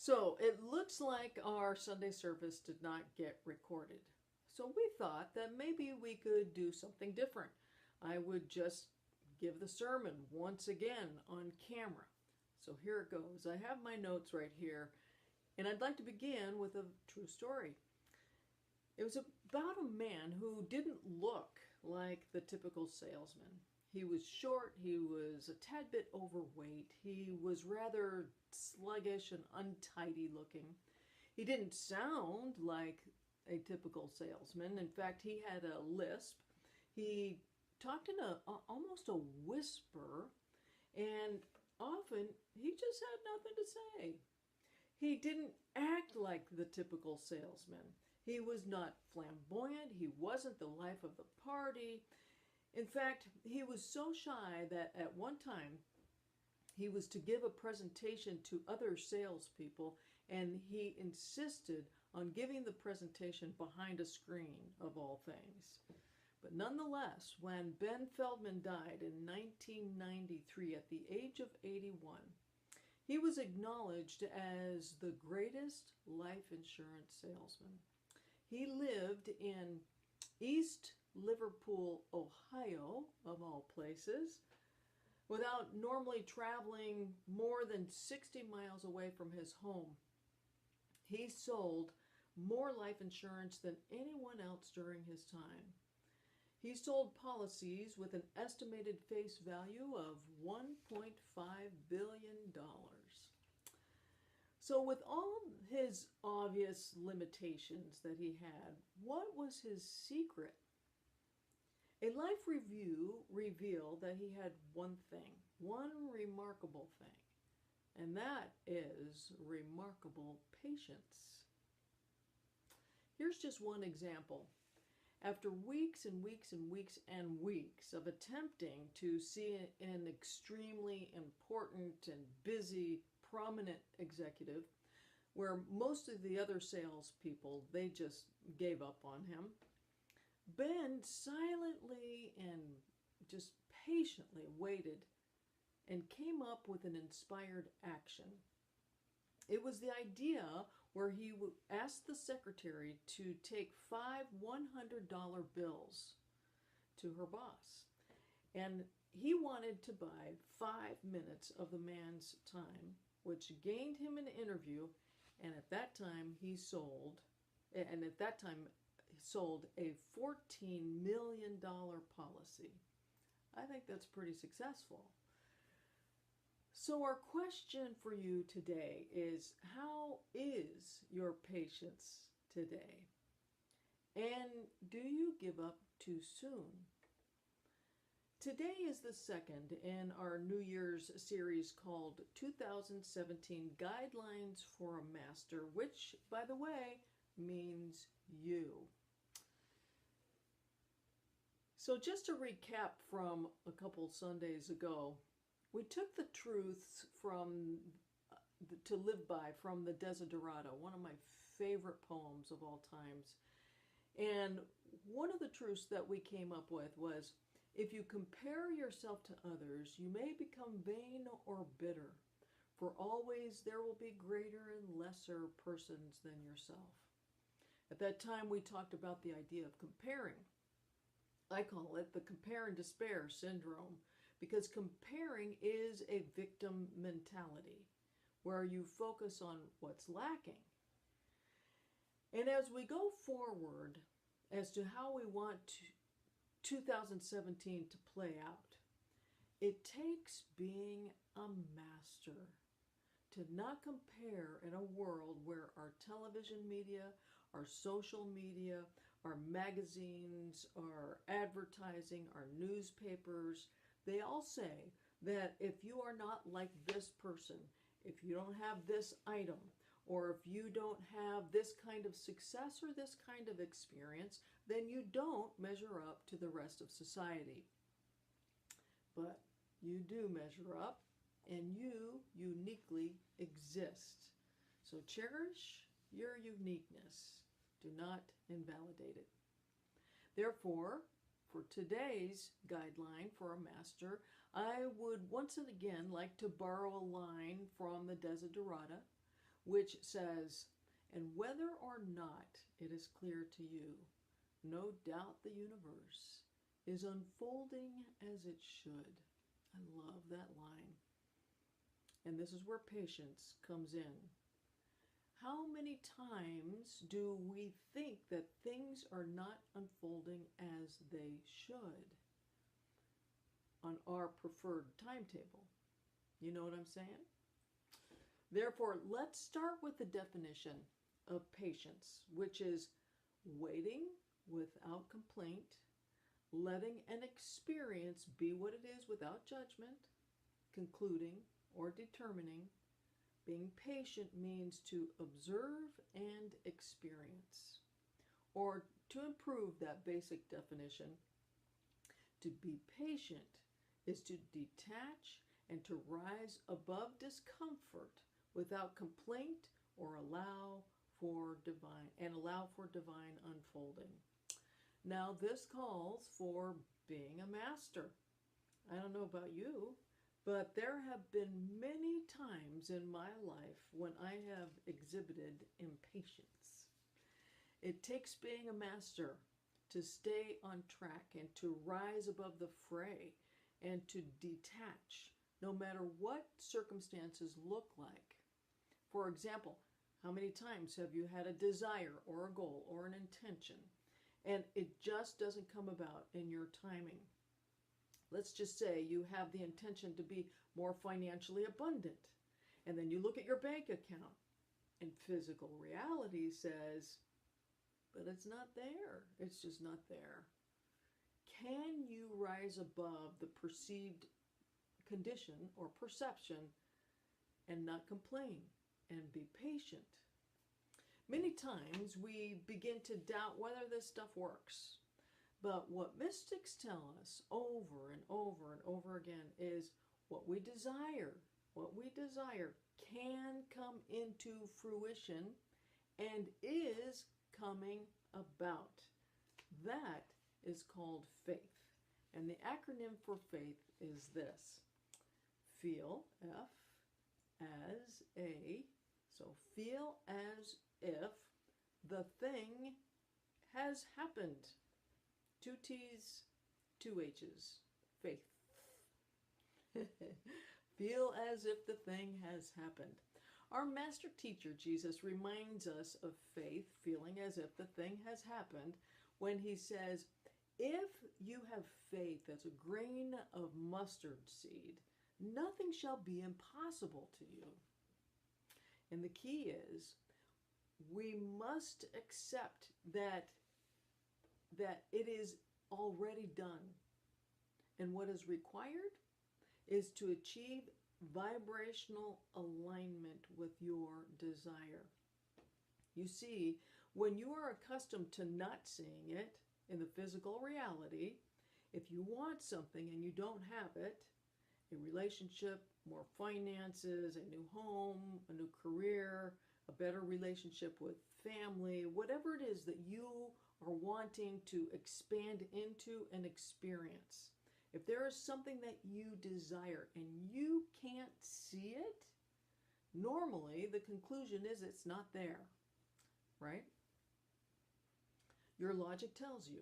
So it looks like our Sunday service did not get recorded. So we thought that maybe we could do something different. I would just give the sermon once again on camera. So here it goes. I have my notes right here, and I'd like to begin with a true story. It was about a man who didn't look like the typical salesman. He was short, he was a tad bit overweight, he was rather sluggish and untidy looking. He didn't sound like a typical salesman. In fact, he had a lisp. He talked in almost a whisper, and often he just had nothing to say. He didn't act like the typical salesman. He was not flamboyant. He wasn't the life of the party. In fact, he was so shy that at one time he was to give a presentation to other salespeople, and he insisted on giving the presentation behind a screen, of all things. But nonetheless, when Ben Feldman died in 1993 at the age of 81, he was acknowledged as the greatest life insurance salesman. He lived in East Liverpool, Ohio, of all places, without normally traveling more than 60 miles away from his home. He sold more life insurance than anyone else during his time. He sold policies with an estimated face value of $1.5 billion. So with all his obvious limitations that he had, what was his secret? A life review revealed that he had one thing, one remarkable thing, and that is remarkable patience. Here's just one example. After weeks and weeks and weeks and weeks of attempting to see an extremely important and busy, prominent executive, where most of the other salespeople, they just gave up on him, Ben silently and just patiently waited and came up with an inspired action. It was the idea where he asked the secretary to take 5 $100 bills to her boss. And he wanted to buy 5 minutes of the man's time, which gained him an interview, and at that time sold a $14 million policy. I think that's pretty successful. So our question for you today is, how is your patience today? And do you give up too soon? Today is the second in our New Year's series called 2017 Guidelines for a Master, which, by the way, means you. So just to recap from a couple Sundays ago, we took the truths to live by from the Desiderata, one of my favorite poems of all times. And one of the truths that we came up with was, if you compare yourself to others, you may become vain or bitter, for always there will be greater and lesser persons than yourself. At that time, we talked about the idea of comparing. I call it the compare and despair syndrome, because comparing is a victim mentality where you focus on what's lacking. And as we go forward as to how we want 2017 to play out, it takes being a master to not compare in a world where our television media, our social media, our magazines, our advertising, our newspapers, they all say that if you are not like this person, if you don't have this item, or if you don't have this kind of success or this kind of experience, then you don't measure up to the rest of society. But you do measure up, and you uniquely exist. So cherish your uniqueness. Do not invalidate it. Therefore, for today's guideline for a master, I would once and again like to borrow a line from the Desiderata, which says, "And whether or not it is clear to you, no doubt the universe is unfolding as it should." I love that line. And this is where patience comes in. How many times do we think that things are not unfolding as they should on our preferred timetable? You know what I'm saying? Therefore, let's start with the definition of patience, which is waiting without complaint, letting an experience be what it is without judgment, concluding or determining. Being patient means to observe and experience. Or to improve that basic definition, to be patient is to detach and to rise above discomfort without complaint or allow for divine unfolding. Now this calls for being a master. I don't know about you, but there have been many times in my life when I have exhibited impatience. It takes being a master to stay on track and to rise above the fray and to detach no matter what circumstances look like. For example, how many times have you had a desire or a goal or an intention and it just doesn't come about in your timing? Let's just say you have the intention to be more financially abundant, and then you look at your bank account, and physical reality says, but it's not there. It's just not there. Can you rise above the perceived condition or perception and not complain and be patient? Many times we begin to doubt whether this stuff works. But what mystics tell us over and over and over again is what we desire can come into fruition and is coming about. That is called faith. And the acronym for faith is this: feel, F, as a, so feel as if the thing has happened. 2 T's, 2 H's, faith. Feel as if the thing has happened. Our master teacher, Jesus, reminds us of faith, feeling as if the thing has happened, when he says, if you have faith as a grain of mustard seed, nothing shall be impossible to you. And the key is, we must accept that it is already done. And what is required is to achieve vibrational alignment with your desire. You see, when you are accustomed to not seeing it in the physical reality, if you want something and you don't have it, a relationship, more finances, a new home, a new career, a better relationship with family, whatever it is that you are wanting to expand into and experience. If there is something that you desire and you can't see it, normally the conclusion is it's not there, right? Your logic tells you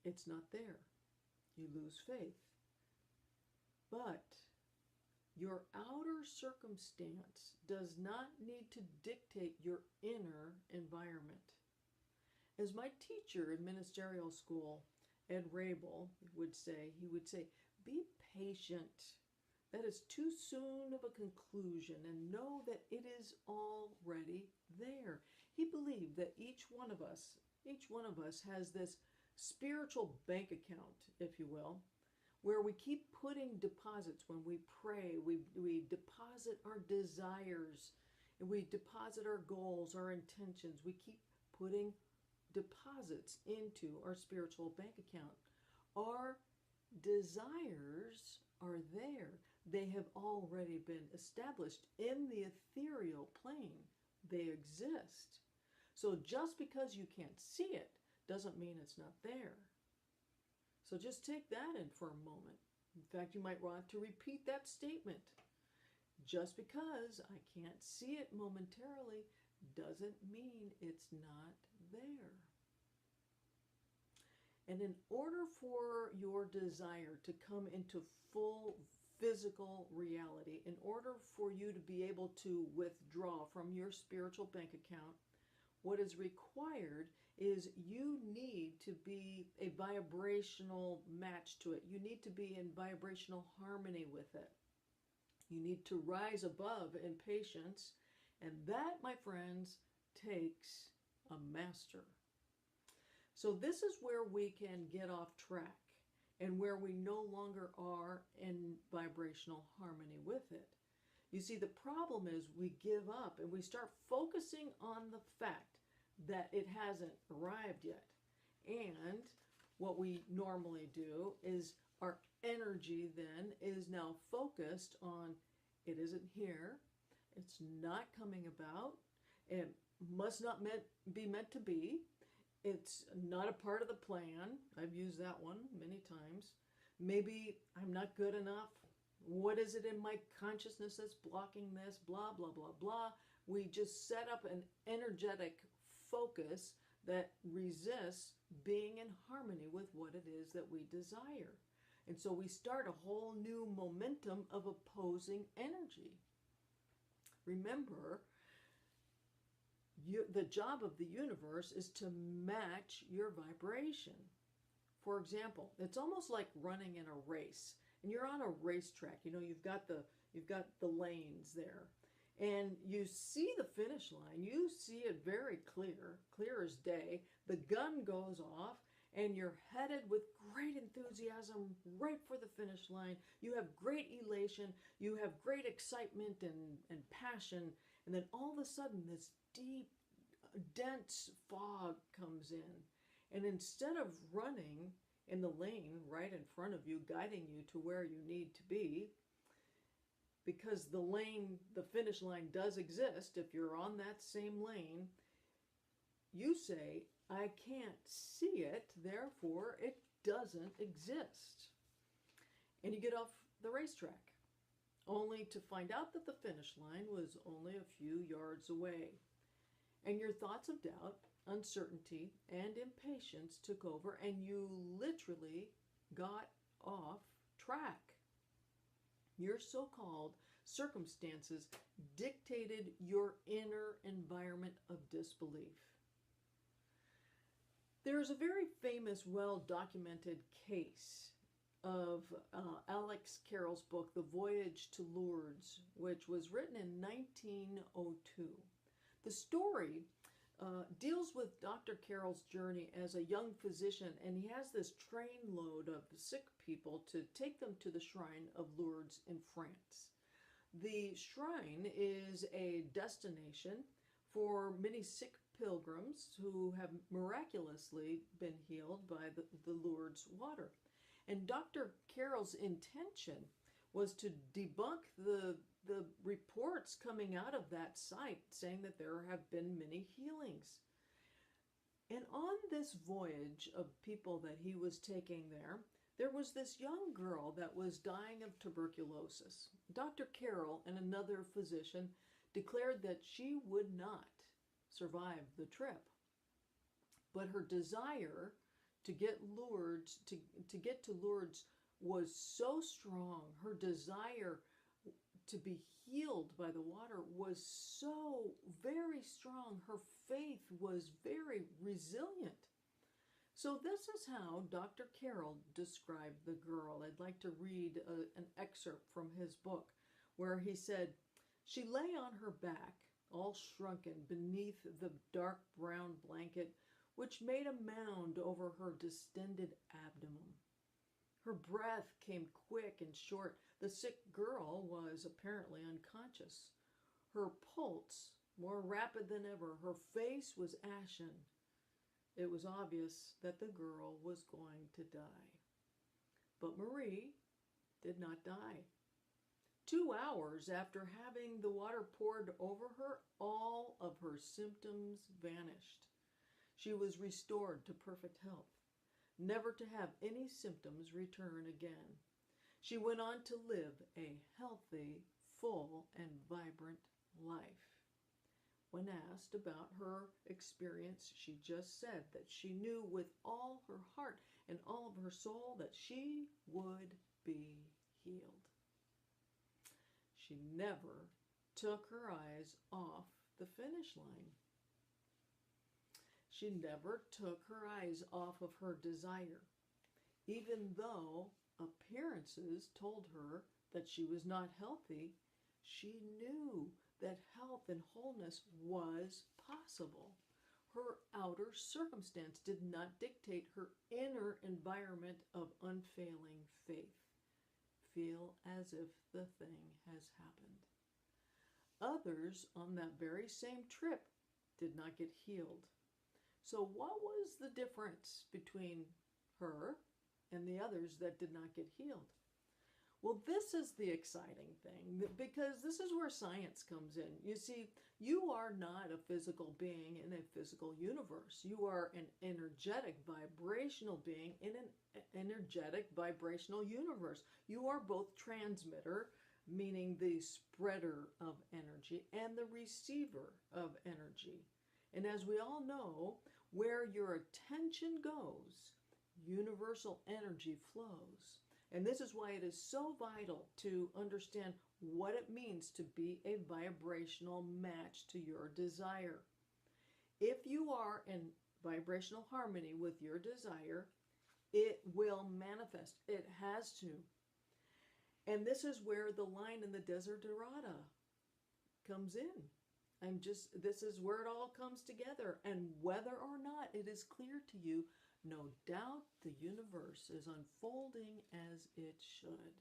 it's not there. You lose faith. But your outer circumstance does not need to dictate your inner environment. As my teacher in ministerial school, Ed Rabel, would say, be patient. That is too soon of a conclusion, and know that it is already there. He believed that each one of us has this spiritual bank account, if you will, where we keep putting deposits. When we pray, we deposit our desires, and we deposit our goals, our intentions. We keep putting deposits into our spiritual bank account. Our desires are there. They have already been established in the ethereal plane. They exist. So just because you can't see it doesn't mean it's not there. So just take that in for a moment. In fact, you might want to repeat that statement. Just because I can't see it momentarily doesn't mean it's not there. And in order for your desire to come into full physical reality, in order for you to be able to withdraw from your spiritual bank account, what is required is you need to be a vibrational match to it. You need to be in vibrational harmony with it. You need to rise above impatience, and that, my friends, takes a master. So this is where we can get off track and where we no longer are in vibrational harmony with it. You see, the problem is we give up and we start focusing on the fact that it hasn't arrived yet. And what we normally do is our energy then is now focused on it isn't here, it's not coming about, it must not be meant to be, it's not a part of the plan. I've used that one many times. Maybe I'm not good enough. What is it in my consciousness that's blocking this? Blah, blah, blah, blah. We just set up an energetic focus that resists being in harmony with what it is that we desire. And so we start a whole new momentum of opposing energy. Remember, the job of the universe is to match your vibration. For example, it's almost like running in a race. And you're on a racetrack. You know, you've got the lanes there. And you see the finish line. You see it very clear as day. The gun goes off and you're headed with great enthusiasm right for the finish line. You have great elation. You have great excitement and passion. And then all of a sudden this deep, dense fog comes in. And instead of running in the lane right in front of you, guiding you to where you need to be, because the finish line does exist if you're on that same lane, you say, I can't see it, therefore it doesn't exist. And you get off the racetrack, only to find out that the finish line was only a few yards away. And your thoughts of doubt, uncertainty, and impatience took over, and you literally got off track. Your so-called circumstances dictated your inner environment of disbelief. There's a very famous, well-documented case of Alex Carroll's book, The Voyage to Lourdes, which was written in 1902. The story deals with Dr. Carroll's journey as a young physician, and he has this trainload of sick people to take them to the shrine of Lourdes in France. The shrine is a destination for many sick pilgrims who have miraculously been healed by the Lourdes water. And Dr. Carroll's intention was to debunk the reports coming out of that site saying that there have been many healings. And on this voyage of people that he was taking there was this young girl that was dying of tuberculosis. Dr. Carroll and another physician declared that she would not survive the trip. But her desire to get to Lourdes was so strong. Her desire to be healed by the water was so very strong. Her faith was very resilient. So this is how Dr. Carroll described the girl. I'd like to read an excerpt from his book where he said, "She lay on her back, all shrunken beneath the dark brown blanket, which made a mound over her distended abdomen. Her breath came quick and short. The sick girl was apparently unconscious. Her pulse more rapid than ever. Her face was ashen. It was obvious that the girl was going to die. But Marie did not die. 2 hours after having the water poured over her, all of her symptoms vanished. She was restored to perfect health, never to have any symptoms return again. She went on to live a healthy, full and vibrant life. When asked about her experience, she just said that she knew with all her heart and all of her soul that she would be healed. She never took her eyes off the finish line. She never took her eyes off of her desire, even though appearances told her that she was not healthy. She knew that health and wholeness was possible. Her outer circumstance did not dictate her inner environment of unfailing faith. Feel as if the thing has happened. Others on that very same trip did not get healed. So what was the difference between her and the others that did not get healed? Well, this is the exciting thing, because this is where science comes in. You see, you are not a physical being in a physical universe. You are an energetic, vibrational being in an energetic, vibrational universe. You are both transmitter, meaning the spreader of energy, and the receiver of energy. And as we all know, where your attention goes, universal energy flows. And this is why it is so vital to understand what it means to be a vibrational match to your desire. If you are in vibrational harmony with your desire, it will manifest. It has to. And this is where the line in the Desiderata comes in. This is where it all comes together. And whether or not it is clear to you, no doubt the universe is unfolding as it should.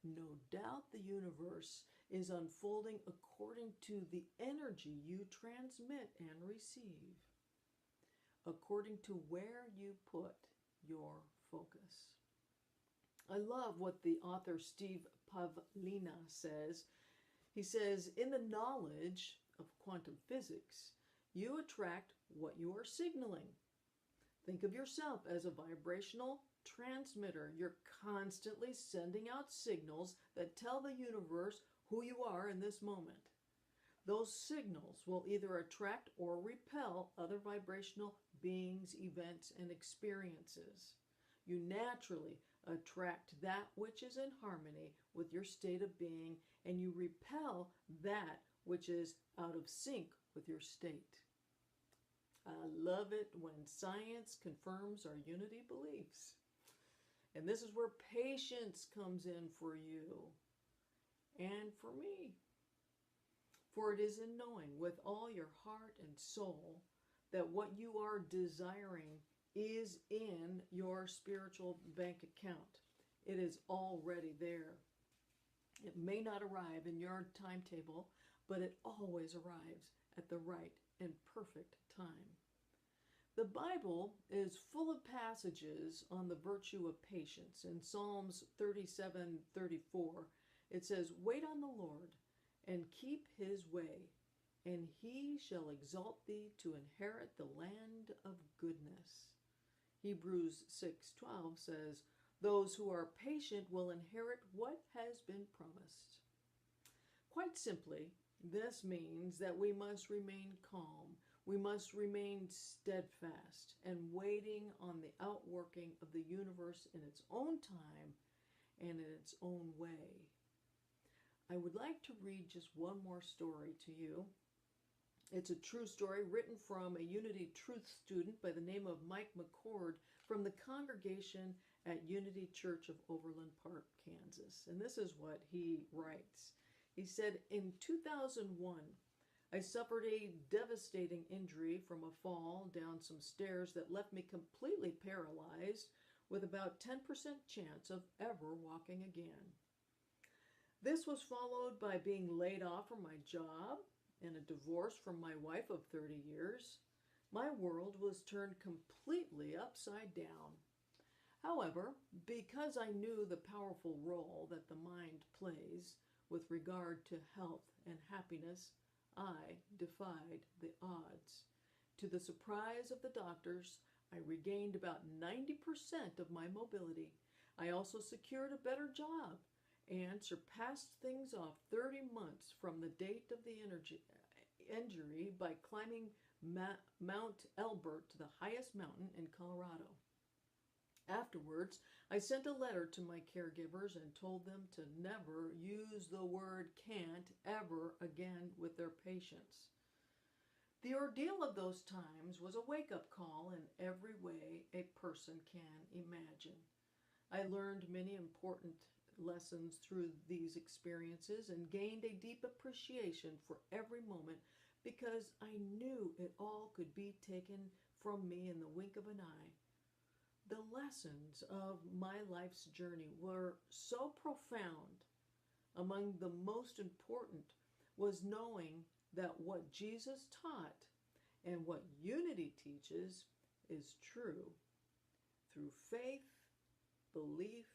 No doubt the universe is unfolding according to the energy you transmit and receive, according to where you put your focus. I love what the author Steve Pavlina says. He says, in the knowledge of quantum physics, you attract what you are signaling. Think of yourself as a vibrational transmitter. You're constantly sending out signals that tell the universe who you are in this moment. Those signals will either attract or repel other vibrational beings, events, and experiences. You naturally attract that which is in harmony with your state of being, and you repel that which is out of sync with your state. I love it when science confirms our unity beliefs. And this is where patience comes in for you and for me. For it is in knowing with all your heart and soul that what you are desiring is in your spiritual bank account. It is already there. It may not arrive in your timetable, but it always arrives at the right and perfect time. The Bible is full of passages on the virtue of patience. In Psalms 37:34, it says, "Wait on the Lord and keep his way, and he shall exalt thee to inherit the land of goodness." Hebrews 6:12 says, "Those who are patient will inherit what has been promised." Quite simply, this means that we must remain calm. We must remain steadfast and waiting on the outworking of the universe in its own time and in its own way. I would like to read just one more story to you. It's a true story written from a Unity Truth student by the name of Mike McCord from the congregation at Unity Church of Overland Park, Kansas. And this is what he writes. He said, in 2001, I suffered a devastating injury from a fall down some stairs that left me completely paralyzed with about 10% chance of ever walking again. This was followed by being laid off from my job and a divorce from my wife of 30 years. My world was turned completely upside down. However, because I knew the powerful role that the mind plays with regard to health and happiness, I defied the odds. To the surprise of the doctors, I regained about 90% of my mobility. I also secured a better job and surpassed things off 30 months from the date of the injury by climbing Mount Elbert, the highest mountain in Colorado. Afterwards, I sent a letter to my caregivers and told them to never use the word can't ever again with their patients. The ordeal of those times was a wake-up call in every way a person can imagine. I learned many important lessons through these experiences and gained a deep appreciation for every moment because I knew it all could be taken from me in the wink of an eye. The lessons of my life's journey were so profound. Among the most important was knowing that what Jesus taught and what unity teaches is true. Through faith, belief,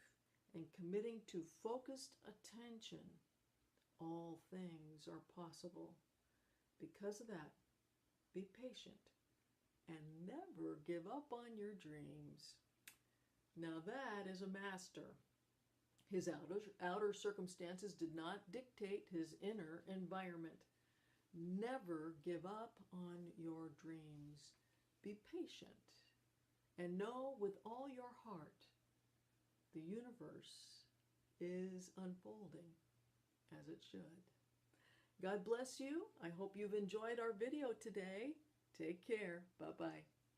and committing to focused attention, all things are possible. Because of that, be patient and never give up on your dreams. Now that is a master. His outer circumstances did not dictate his inner environment. Never give up on your dreams. Be patient and know with all your heart the universe is unfolding as it should. God bless you. I hope you've enjoyed our video today. Take care. Bye-bye.